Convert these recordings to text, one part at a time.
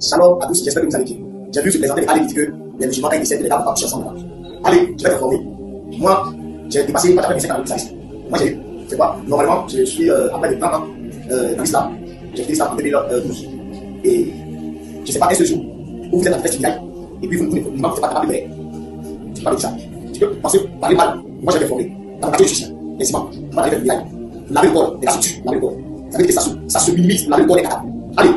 Shalom à tous, j'espère que vous allez bien. J'ai vu se présenter les Ali qui dit que les musulmans, quand ils décèdent, les dames vont pas ensemble. Allez, je vais t'informer. Moi, j'ai dépassé pas d'abord 25 ans dans l'islam. Moi, j'ai, c'est quoi? Normalement, je suis après de 30 ans dans l'islam. J'ai fait l'islam en 2012. Et je ne sais pas, est-ce jour où vous êtes en fête finale et puis vous ne pouvez pas taper vrai. Je ne parle de ça. Tu peux penser, parler mal. Moi, j'ai informé. Dans le quartier, je suis chien. Et on va aller faire le village. Laver le corps, les gars se tuent, laver le corps. Ça veut dire que ça se minimise, laver le corps des cadavres. Allez,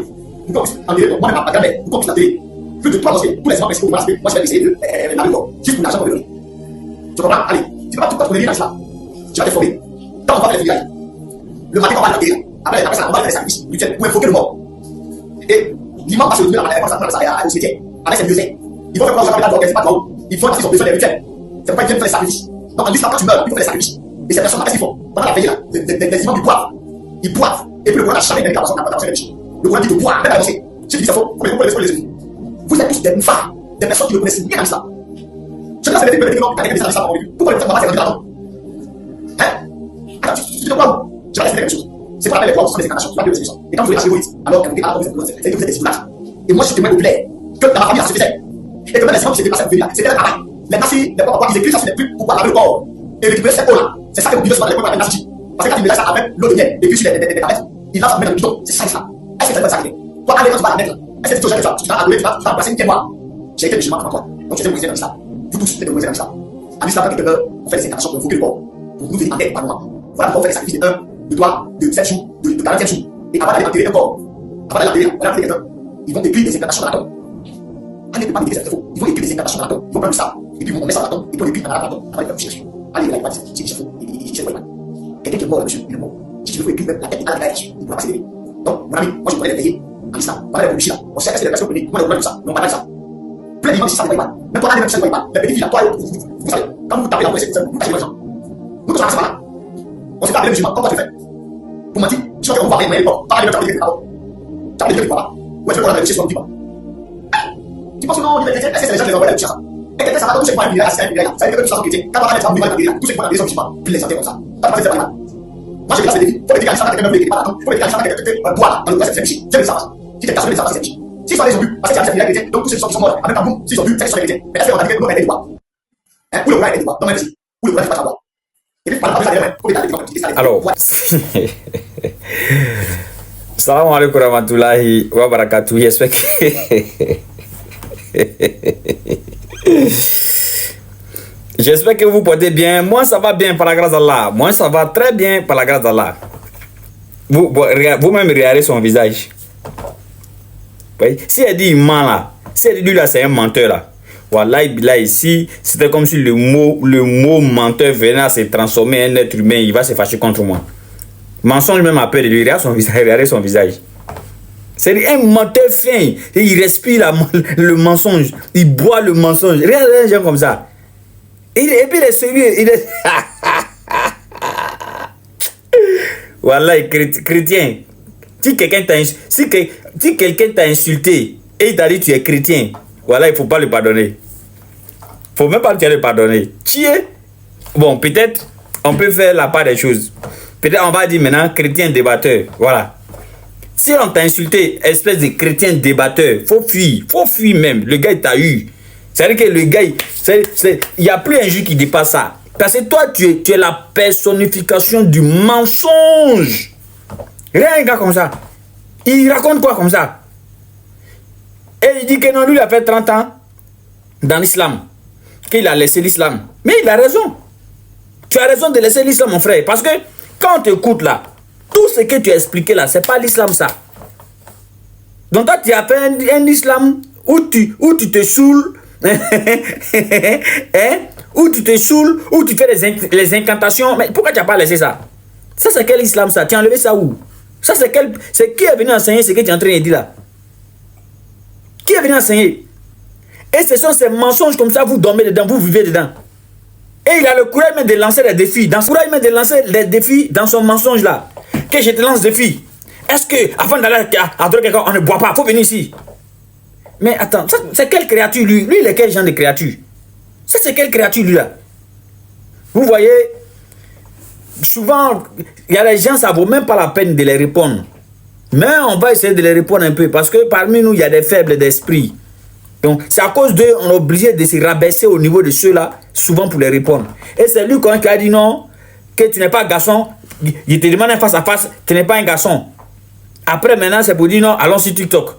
vous comprenez, en direct, moi, ma grand-mère, vous comprenez la télé. Plus de 3 mosquées, tous les gens presque, moi, je vais essayer de laver le corps. Juste pour l'argent pour le donner. Tu comprends? Allez, tu ne vas pas tout connaître dans l'islam. Tu vas t'informer. Quand on va faire le village, le matin, on va aller après ça, on va faire les sacrifices rituels pour invoquer le mort. Et l'imam va se lever au cimetière avec ses musées. Il faut faire quoi? C'est pas trop. Il faut qu'ils ont besoin des rituels. C'est pas bien de faire les sacrifices. Donc en l'islam, quand tu meurs, il faut faire les sacrifices. Et ces personnes-là, qu'est-ce qu'ils font? Pendant la veille, là, des imams, ils boivent. Et puis le Coran a jamais donné la personne n'a pas dans le Coran dit de boire, même à danser. Si tu dis ça faux, comment les vous êtes tous des femmes, des personnes qui ne connaissent rien dans l'islam. Je ne sais pas si vous avez dit non, quelqu'un qui est dans l'islam, pourquoi les femmes ne pas hein? Alors, tu te crois où? Je vais laisser quelque chose. C'est pour la les trois, les incarnations, tu vas dire les solutions. Et quand vous êtes égoïste, alors que vous êtes des idoulates. Et moi, je suis témoin populaire que dans ma famille, ça se faisait. Et que même les gens qui s'étaient passés à venir là, c'était le travail. Maintenant, si les papas, ils écrivent ça, ce n'est plus pour laver le corps et récupérer cette eau-là. C'est ça que vous vivez souvent dans les points de la Nasi. Parce que quand il mélange ça avec l'eau de miel et puis sur les tablettes, il lance ça dans le bidon. C'est ça, ça. Est-ce que ça va s'arrêter? Toi, allez, quand tu vas la mettre, est-ce que tu vas adorer, tu vas passer une quelle mois? J'ai été musulman avant toi. Donc, tu es démocratisé dans l'islam. Vous tous, vous êtes démocratisés dans l'islam. En l'islam, quand quelqu'un fait des incarnations pour invoquer le corps, pour nous venir en tête par moment. Voilà pourquoi on fait des sacrifices de 1, de 3, de 7 jours, de 40e jour. Et avant d'aller enterrer un corps, avant d'aller enterrer quelqu'un, ils vont écrire des incarnations dans la tombe. Allez, ne pas dire que c'est faux. Ils vont écrire des incarnations dans la tombe. Ils vont prendre ça. Et puis on met ça dans la tombe. Et puis on écrit dans la tombe. Avant de faire chier. Allez, il va dire c'est faux. C'est faux. Quelqu'un qui est mort, monsieur, il est mort. Si tu veux écrire même la tête à la gage, il ne pourra pas s'élever. Donc, mon ami, moi je pourrais les payer en islam. Pas les ici là. On sait que c'est des personnes qui ont tout ça. Non, pas ça. Plein d'imams, si ça ne va pas. Même toi, les mêmes, ça ne va pas. Les petits filles là, toi, vous savez, quand vous tapez dans le vous cachez les gens. Nous, ça va là. On se tape les musulmans, comment tu fais? Pour mentir, je crois qu'on va rien, mais pas parler de ta vie, pardon. Tu as les deux qui parlent. Ouais, tu veux qu'on a réussi sur le divan. Tu penses que non, est-ce que c'est les gens qui les envoient à la ça? Et quelqu'un, ça va, tous ceux qui vont à la ça veut dire que tout ça sont chrétiens. Quand on va aller dans le tous ceux qui vont à la maison musulmane, puis les santé comme ça. Ça va faire mal. Moi, j'ai classé des vies. Faut les dire à l'islam, quelqu'un me pas faut les dire à l'islam, quelqu'un boit dans le c'est péché. C'est ça. Si quelqu'un se ça, c'est péché. S'ils sont les obus, parce que c'est les chrétiens, donc tous ceux qui sont morts, en même temps, boum, s'ils sont obus, c'est qu'ils sont les chrétiens. Mais est-ce qu'on a dit que nous, on a été droit? Hein? Où le Coran a été droit? Non, même ici. Où le Coran n'est pas droit? Et puis, alors, salam alaikum warahmatullahi wabarakatuh. J'espère j'espère que vous portez bien. Moi, ça va bien par la grâce d'Allah. Moi, ça va très bien par la grâce d'Allah. Vous-même, regardez son visage. Oui? Si elle dit il ment là, si elle dit lui là, c'est un menteur là. Wallahi billahi, ici, c'était comme si le mot menteur venait à se transformer en un être humain, il va se fâcher contre moi. Mensonge même appelle de lui, regardez son visage. C'est un menteur fin, et il respire le mensonge, il boit le mensonge. Regardez les gens comme ça. Et puis il est sérieux, il est... Wallahi, chrétien, si quelqu'un t'a insulté et il t'a dit tu es chrétien, voilà, il ne faut pas le pardonner. Il ne faut même pas le pardonner. Tu es... Bon, peut-être, on peut faire la part des choses. Peut-être, on va dire maintenant, chrétien débatteur. Voilà. Si on t'a insulté, espèce de chrétien débatteur, faut fuir même. Le gars, il t'a eu. C'est-à-dire que le gars, il n'y a plus un juge qui dépasse ça. Parce que toi, tu es la personnification du mensonge. Rien un gars comme ça. Il raconte quoi comme ça? Et il dit que non, lui, il a fait 30 ans dans l'islam. Qu'il a laissé l'islam. Mais il a raison. Tu as raison de laisser l'islam, mon frère. Parce que quand on t'écoute là, tout ce que tu as expliqué là, c'est pas l'islam ça. Donc toi, tu as fait un islam où tu te saoules. Hein? Où tu te saoules, où tu fais les incantations. Mais pourquoi tu n'as pas laissé ça? Ça, c'est quel islam ça? Tu as enlevé ça où? Ça, c'est qui est venu enseigner ce que tu es en train de dire là? Qui est venu enseigner? Et ce sont ces mensonges comme ça, vous dormez dedans, vous vivez dedans. Et il a le courage même de lancer des défis. Dans son courage même de lancer des défis dans son mensonge là. Que je te lance défi. Est-ce que avant d'aller à drogue quelqu'un, on ne boit pas? Il faut venir ici. Mais attends, c'est quelle créature lui? Lui, il est quel genre de créature? Ça, c'est quelle créature lui là? Vous voyez, souvent, il y a les gens, ça ne vaut même pas la peine de les répondre. Mais on va essayer de les répondre un peu parce que parmi nous, il y a des faibles d'esprit. Donc, c'est à cause d'eux, on est obligé de se rabaisser au niveau de ceux-là, souvent pour les répondre. Et c'est lui qui a dit non, que tu n'es pas un garçon, il te demande face à face, tu n'es pas un garçon. Après, maintenant, c'est pour dire non, allons sur TikTok.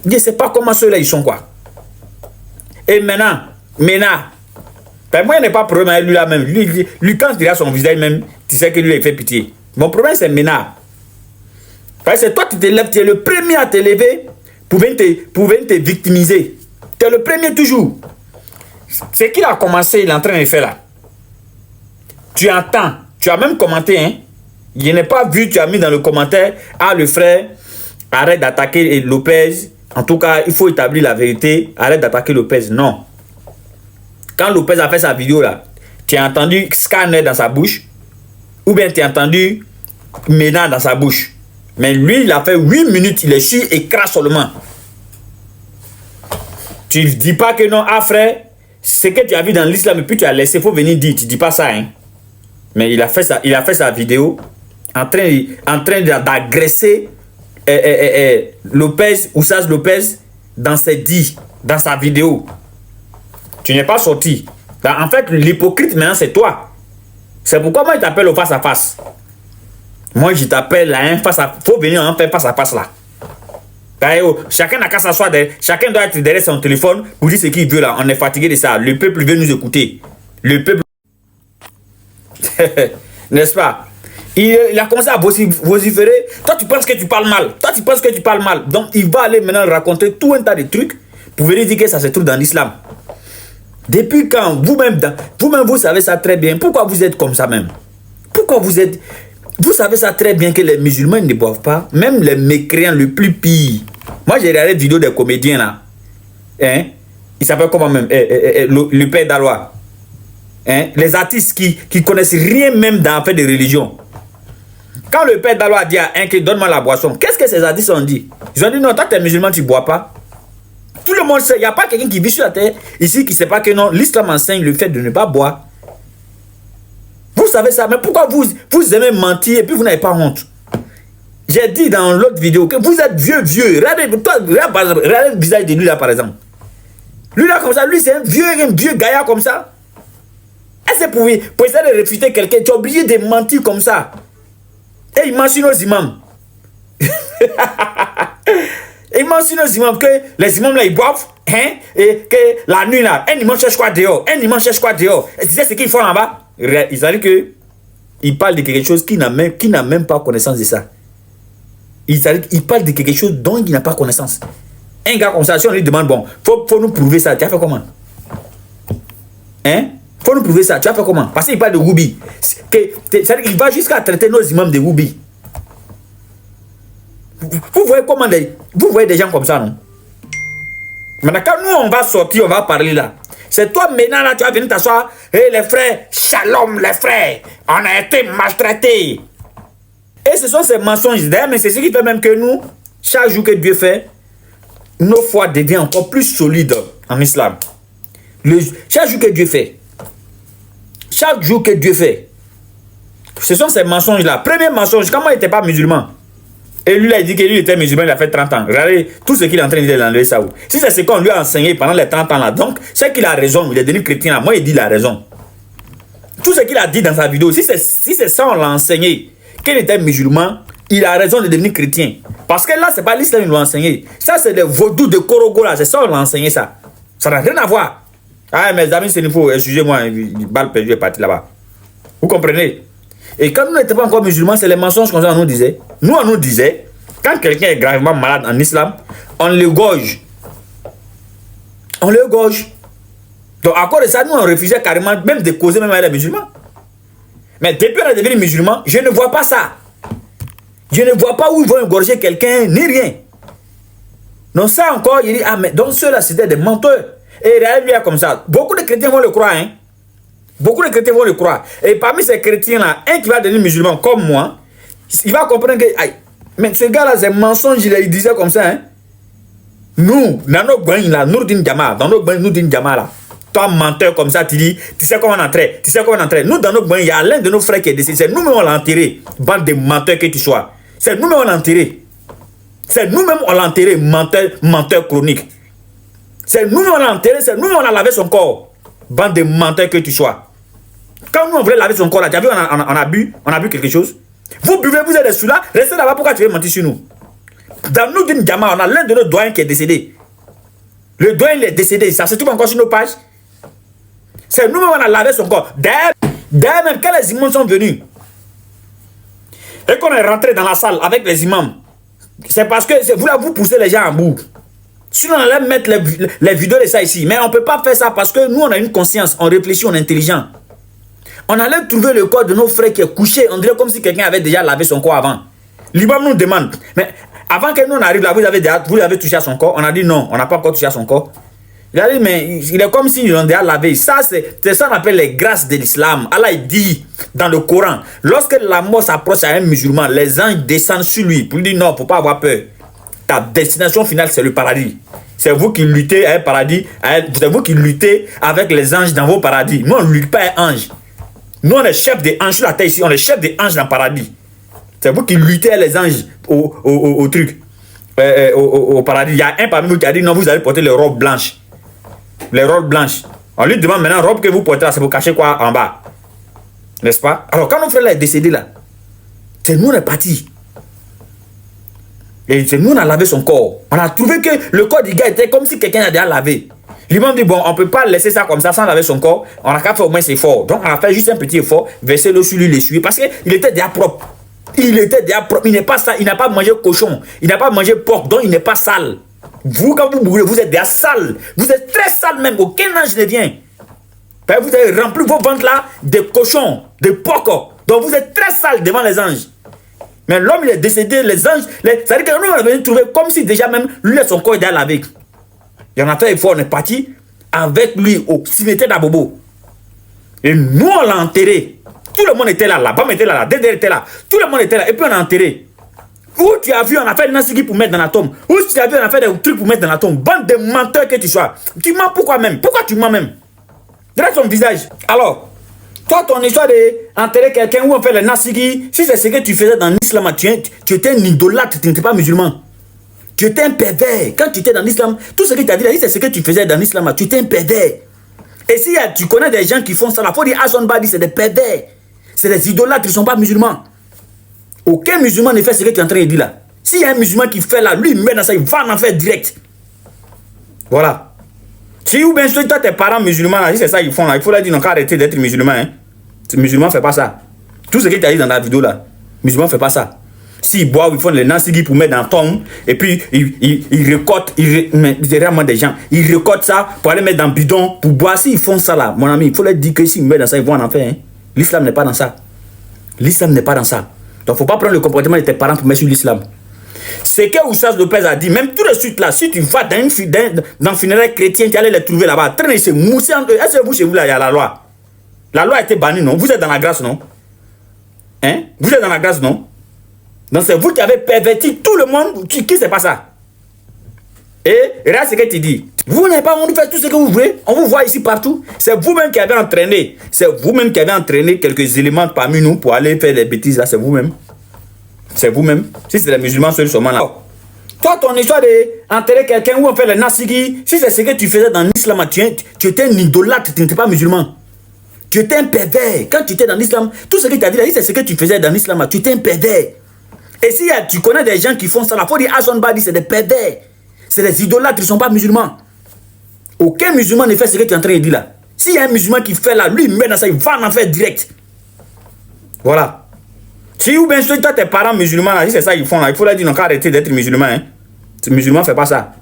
Je ne sais pas comment ceux-là, ils sont quoi. Et maintenant, ben moi, il n'est pas problème avec lui là même. Lui, quand il a son visage même, tu sais que lui, il fait pitié. Mon problème, c'est Ménard. Parce que toi, tu te lèves, tu es le premier à te lever pour venir te victimiser. Tu es le premier toujours. Ce qu'il a commencé, il est en train de faire là. Tu entends, tu as même commenté, hein. Je n'ai pas vu, tu as mis dans le commentaire, ah le frère, arrête d'attaquer Lopez. En tout cas, il faut établir la vérité, arrête d'attaquer Lopez. Non. Quand Lopez a fait sa vidéo là, tu as entendu scanner dans sa bouche, ou bien tu as entendu Ménard dans sa bouche. Mais lui, il a fait 8 minutes, il est chier et crasse seulement. Tu ne dis pas que non, ah frère, ce que tu as vu dans l'islam et puis tu as laissé, il faut venir dire, tu ne dis pas ça, hein. Mais il a fait sa vidéo en train d'agresser Lopez, Oussaz Lopez, dans sa vidéo. Tu n'es pas sorti. En fait, l'hypocrite maintenant, c'est toi. C'est pourquoi moi, je t'appelle au face à face. Moi, je t'appelle à un face à face. Il faut venir en faire face à face là. Chacun n'a qu'à s'asseoir, chacun doit être derrière son téléphone pour dire ce qu'il veut là. On est fatigué de ça. Le peuple veut nous écouter. Le peuple. N'est-ce pas? Il a commencé à vociférer. Toi, tu penses que tu parles mal. Toi, tu penses que tu parles mal. Donc, il va aller maintenant raconter tout un tas de trucs pour venir dire que ça se trouve dans l'islam. Depuis quand vous-même, vous savez ça très bien. Pourquoi vous êtes comme ça même? Pourquoi vous êtes... Vous savez ça très bien que les musulmans ne boivent pas. Même les mécréants le plus pire. Moi, j'ai regardé des vidéos des comédiens là. Hein? Il s'appelle comment même? Le père d'Alois. Hein? Les artistes qui connaissent rien même dans l'affaire de religion. Quand le père d'Alois a dit à un qui donne-moi la boisson, qu'est-ce que ces artistes ont dit? Ils ont dit non, toi tu es musulman, tu ne bois pas. Tout le monde sait, il n'y a pas quelqu'un qui vit sur la terre ici qui ne sait pas que non, l'islam enseigne le fait de ne pas boire. Vous savez ça, mais pourquoi vous aimez mentir et puis vous n'avez pas honte? J'ai dit dans l'autre vidéo que vous êtes vieux. Regardez le visage de lui là par exemple. Lui là comme ça, lui c'est un vieux gaillard comme ça. Est-ce que pour essayer de réfuter quelqu'un, tu es obligé de mentir comme ça? Et il mentionne aux imams. Il mentionne aux imams que les imams là ils boivent, hein, et que la nuit là, un imam cherche quoi dehors, Et tu sais ce qu'ils font là-bas? Ils ont dit que il parle de quelque chose qui n'a même pas connaissance de ça. Il parle de quelque chose dont il n'a pas connaissance. Un gars comme ça, si on lui demande, bon, faut nous prouver ça, tu as fait comment? Hein? Faut nous prouver ça, tu as fait comment? Parce qu'il parle de Roubi. C'est-à-dire qu'il va jusqu'à traiter nos imams de Roubi. Vous voyez comment vous voyez des gens comme ça, non? Maintenant, quand nous on va sortir, on va parler là. C'est toi maintenant là, tu vas venir t'asseoir. Hey les frères, shalom les frères, on a été maltraités. Et ce sont ces mensonges d'ailleurs, mais c'est ce qui fait même que nous, chaque jour que Dieu fait, nos foi devient encore plus solide en islam. Chaque jour que Dieu fait, ce sont ces mensonges-là. Premier mensonge, quand moi il n'était pas musulman, et lui là il dit que lui était musulman, il a fait 30 ans. Regardez tout ce qu'il est en train de dire dans le Saoud. Si c'est ce qu'on lui a enseigné pendant les 30 ans là, donc c'est qu'il a raison, il est devenu chrétien là. Moi il dit il a raison. Tout ce qu'il a dit dans sa vidéo, si c'est ça on l'a enseigné, qu'il était musulman, il a raison de devenir chrétien. Parce que là c'est pas l'islam qui l'a enseigné. Ça c'est des vaudous de Korogo là, c'est ça on l'a enseigné ça. Ça n'a rien à voir. Ah mes amis c'est une fois, excusez-moi, balle perdue est parti là-bas. Vous comprenez? Et quand nous n'étions pas encore musulmans, c'est les mensonges qu'on nous disait. Nous, on nous disait, quand quelqu'un est gravement malade en islam, on l'égorge. On l'égorge. Donc, à cause de ça, nous, on refusait carrément même de causer même avec les musulmans. Mais depuis qu'on est devenu musulman, je ne vois pas ça. Je ne vois pas où ils vont égorger quelqu'un, ni rien. Donc, ça encore, il dit, ah, mais donc ceux-là, c'était des menteurs. Et il y a comme ça. Beaucoup de chrétiens vont le croire, hein. Beaucoup de chrétiens vont le croire. Et parmi ces chrétiens-là, un qui va devenir musulman comme moi, il va comprendre que, aïe, mais ce gars-là, c'est un mensonge, il disait comme ça, hein. Nous, dans nos bains, là, nous d'une Djama, dans nos bains, nous d'une Djama, là. Toi, menteur comme ça, tu dis, tu sais comment on entrait, Nous, dans nos bains, il y a l'un de nos frères qui est décédé. C'est nous-mêmes, on l'a enterré. Bande de menteurs que tu sois. C'est nous-mêmes, on l'a enterré. C'est nous-mêmes on l'a enterré, menteur chronique. C'est nous-mêmes on l'a enterré, c'est nous-mêmes on a lavé son corps. Bande de menteurs que tu sois. Quand nous on voulait laver son corps là, tu as vu, on a bu quelque chose. Vous buvez, vous êtes sous là, restez là-bas, pourquoi tu veux mentir sur nous? Dans nous d'une Djama, on a l'un de nos doyens qui est décédé. Le doyen il est décédé, ça se trouve encore sur nos pages. C'est nous-mêmes on a lavé son corps. D'ailleurs même quand les imams sont venus et qu'on est rentré dans la salle avec les imams, c'est parce que vous là vous poussez les gens en bout. Sinon on allait mettre les vidéos de ça ici. Mais on ne peut pas faire ça parce que nous on a une conscience, on réfléchit, on est intelligent. On allait trouver le corps de nos frères qui est couché. On dirait comme si quelqu'un avait déjà lavé son corps avant. L'imam nous demande, mais avant que nous on arrive là, vous avez touché à son corps? On a dit non, on n'a pas encore touché à son corps. Il a dit, mais il est comme si on déjà lavé. Ça, c'est ça qu'on appelle les grâces de l'islam. Allah il dit dans le Coran, lorsque la mort s'approche à un musulman, les anges descendent sur lui pour lui dire non, il ne faut pas avoir peur. Ta destination finale, c'est le paradis. C'est vous qui luttez à un paradis, c'est vous qui luttez avec les anges dans vos paradis. Nous, on ne lutte pas un ange. Nous, on est chef des anges sur la terre ici, on est chef des anges dans le paradis. C'est vous qui luttez avec les anges au truc, au paradis. Il y a un parmi vous qui a dit non, vous allez porter les robes blanches. Les robes blanches. On lui demande maintenant, robe que vous portez là, c'est pour cacher quoi en bas? N'est-ce pas? Alors, quand notre frère là est décédé là, c'est nous on est partis. Et c'est nous on a lavé son corps. On a trouvé que le corps du gars était comme si quelqu'un a déjà lavé. L'imam dit, bon, on ne peut pas laisser ça comme ça sans laver son corps. On a qu'à faire au moins cet effort. Donc, on a fait juste un petit effort, verser l'eau sur lui, l'essuyer. Parce qu'il était déjà propre. Il était déjà propre. Il n'est pas sale. Il n'a pas mangé cochon. Il n'a pas mangé porc. Donc, il n'est pas sale. Vous, quand vous brûlez, vous êtes déjà sale. Vous êtes très sale même. Aucun ange ne vient. Vous avez rempli vos ventres là de cochons, de porc. Donc, vous êtes très sale devant les anges. Mais l'homme, il est décédé. Les anges, ça veut dire que nous, on est venu trouver comme si déjà même lui, son corps est déjà lavé. Il y en a fait une fois, on est parti avec lui au cimetière d'Abobo. Et nous, on l'a enterré. Tout le monde était là, la Bam était là, la Dédé était là. Tout le monde était là. Et puis on l'a enterré. Où tu as vu, on a fait une nasigi pour mettre dans la tombe. Où tu as vu, on a fait des trucs pour mettre dans la tombe. Bande de menteurs que tu sois. Tu mens pourquoi même? Pourquoi tu mens même? Regarde ton visage. Alors, toi, ton histoire d'enterrer quelqu'un où on fait le nasigi, si c'est ce que tu faisais dans l'islam, tu étais un idolâtre, tu n'étais pas musulman. Tu étais un pervers. Quand tu étais dans l'islam, tout ce que tu as dit là, c'est ce que tu faisais dans l'islam. Tu étais un pervers. Et si tu connais des gens qui font ça, il faut dire Hassan Badi, c'est des pervers. C'est des idolâtres qui ne sont pas musulmans. Aucun musulman ne fait ce que tu es en train de dire là. S'il y a un musulman qui fait là, lui, il met dans ça, il va en faire direct. Voilà. Si ou bien toi, tes parents musulmans, là, si c'est ça qu'ils font là, il faut leur dire non, arrêter d'être musulman. Hein. Musulman ne fait pas ça. Tout ce que tu as dit dans la vidéo là, musulman ne fait pas ça. S'ils boivent, ils font les nansigi pour mettre dans la tombe. Et puis, ils récoltent. Mais c'est vraiment des gens. Ils récoltent ça pour aller mettre dans le bidon pour boire. S'ils font ça là, mon ami, il faut leur dire que s'ils mettent dans ça, ils vont en enfer. Hein. L'islam n'est pas dans ça. L'islam n'est pas dans ça. Donc, il ne faut pas prendre le comportement de tes parents pour mettre sur l'islam. C'est que Oussas Lopez a dit, même tout de suite là, si tu vas dans un funéraire chrétien, tu allais les trouver là-bas. Traîner, c'est mousser. Est-ce que vous, chez vous là, il y a la loi? La loi a été bannie, non? Vous êtes dans la grâce, non? Hein? Vous êtes dans la grâce, non? Donc c'est vous qui avez perverti tout le monde. Qui c'est pas ça? Et regarde ce que tu dis. Vous n'avez pas envie de faire tout ce que vous voulez. On vous voit ici partout. C'est vous-même qui avez entraîné. C'est vous-même qui avez entraîné quelques éléments parmi nous pour aller faire des bêtises là. C'est vous-même. C'est vous-même. Si c'est les musulmans seulement là. Toi, ton histoire d'enterrer quelqu'un où on fait le nasigi, si c'est ce que tu faisais dans l'islam, tu étais un idolâtre, tu n'étais pas musulman. Tu étais un pervers. Quand tu étais dans l'islam, tout ce que tu as dit là, c'est ce que tu faisais dans l'islam, tu étais un pervers. Et si tu connais des gens qui font ça, il faut dire Hassan Badi, c'est des pervers. C'est des idolâtres, ils ne sont pas musulmans. Aucun musulman ne fait ce que tu es en train de dire là. S'il y a un musulman qui fait là, lui, il met dans ça, il va en faire direct. Voilà. Si ou bien toi, tes parents musulmans, là, si c'est ça qu'ils font là, il faut leur dire non, arrêter d'être musulman. Hein. Musulman ne fait pas ça.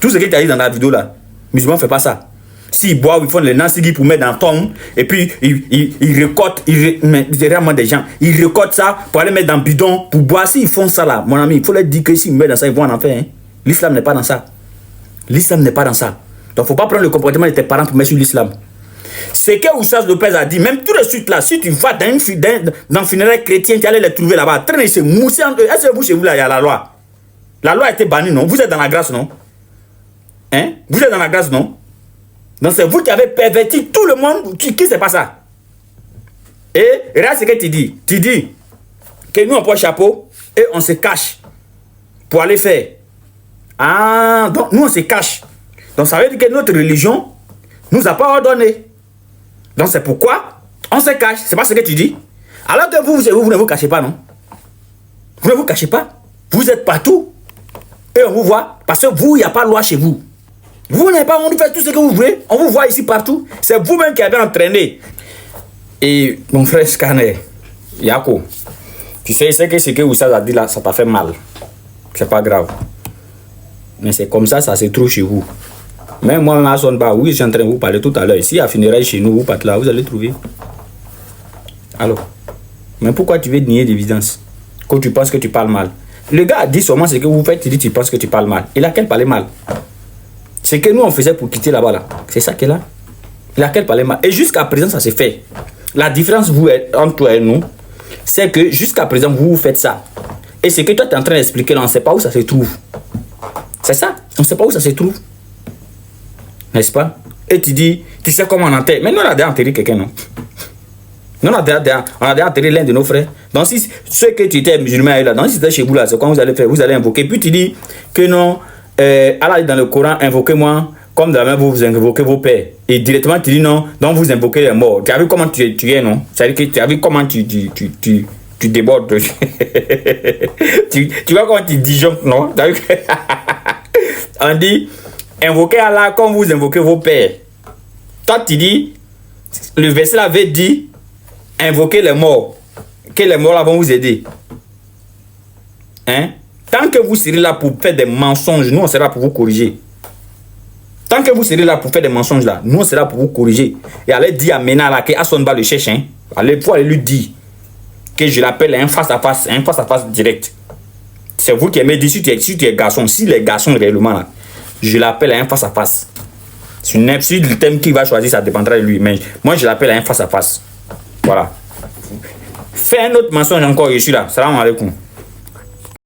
Tout ce que tu as dit dans la vidéo là, musulman ne fait pas ça. S'ils boivent, ils font les nansigi pour mettre dans la tombe. Et puis, ils récoltent. Mais c'est vraiment des gens. Ils récoltent ça pour aller mettre dans le bidon pour boire. S'ils font ça là, mon ami, il faut leur dire que s'ils mettent dans ça, ils vont en enfer. Hein. L'islam n'est pas dans ça. L'islam n'est pas dans ça. Donc, il ne faut pas prendre le comportement de tes parents pour mettre sur l'islam. C'est que Oussas Lopez a dit, même tout de suite là, si tu vas dans un funéraire chrétien, tu allais les trouver là-bas. Traîner, c'est mousser en eux. Est-ce que vous, chez vous là, il y a la loi? La loi a été bannie, non? Vous êtes dans la grâce, non? Hein? Vous êtes dans la grâce, non? Donc c'est vous qui avez perverti tout le monde. Qui c'est pas ça? Et regarde ce que tu dis. Tu dis que nous on prend chapeau et on se cache. pour aller faire. Ah, donc nous on se cache. Donc ça veut dire que notre religion nous a pas ordonné. Donc c'est pourquoi on se cache. C'est pas ce que tu dis. Alors que vous ne vous cachez pas, non? Vous ne vous cachez pas. Vous êtes partout. Et on vous voit. Parce que vous, il n'y a pas de loi chez vous. Vous n'avez pas, on fait tout ce que vous voulez. On vous voit ici partout. C'est vous-même qui avez entraîné. Et mon frère Scanner, Yako, tu sais ce que Oussad a dit là, ça t'a fait mal. C'est pas grave. Mais c'est comme ça se trouve chez vous. Même moi, oui, je suis en train de vous parler tout à l'heure. Ici, à funérailles chez nous, vous partez là, vous allez trouver. Alors, mais pourquoi tu veux nier l'évidence? Quand tu penses que tu parles mal. Le gars a dit seulement ce que vous faites, il dit tu penses que tu parles mal. Il a qu'elle parler mal. C'est que nous on faisait pour quitter là-bas là. C'est ça qu'il a. Il a qu'elle parler mal. Et jusqu'à présent, ça s'est fait. La différence entre toi et nous, c'est que jusqu'à présent, vous faites ça. Et ce que toi tu es en train d'expliquer là, on ne sait pas où ça se trouve. C'est ça. On ne sait pas où ça se trouve. N'est-ce pas? Et tu dis, tu sais comment on enterre. Mais nous on a déjà enterré quelqu'un, non? Nous on a déjà enterré l'un de nos frères. Donc si ce que tu étais musulman là, donc si c'était chez vous là, c'est quoi vous allez faire? Vous allez invoquer. Puis tu dis que non, Allah dit dans le Coran, invoquez-moi comme dans la main vous invoquez vos pères. Et directement tu dis non, donc vous invoquez les morts. Tu as vu comment tu es, non? C'est-à-dire que tu as vu comment tu débordes. tu vois comment tu disjonctes, non? On dit, invoquez Allah comme vous invoquez vos pères. Toi tu dis, le verset là avait dit, invoquez les morts. Que les morts là vont vous aider. Hein? Tant que vous serez là pour faire des mensonges, nous on sera là pour vous corriger. Tant que vous serez là pour faire des mensonges là, nous on sera là pour vous corriger. Et allez dire à Mena là que Assonba le cherche. Hein? Faut aller lui dire que je l'appelle un face à face direct. C'est vous qui aimez dire si tu es garçon, si les garçons réellement là, je l'appelle un face à face. Si le thème qu'il va choisir, ça dépendra de lui. Mais moi je l'appelle un face à face. Voilà. Fais un autre mensonge encore, je suis là. Salam alaikum.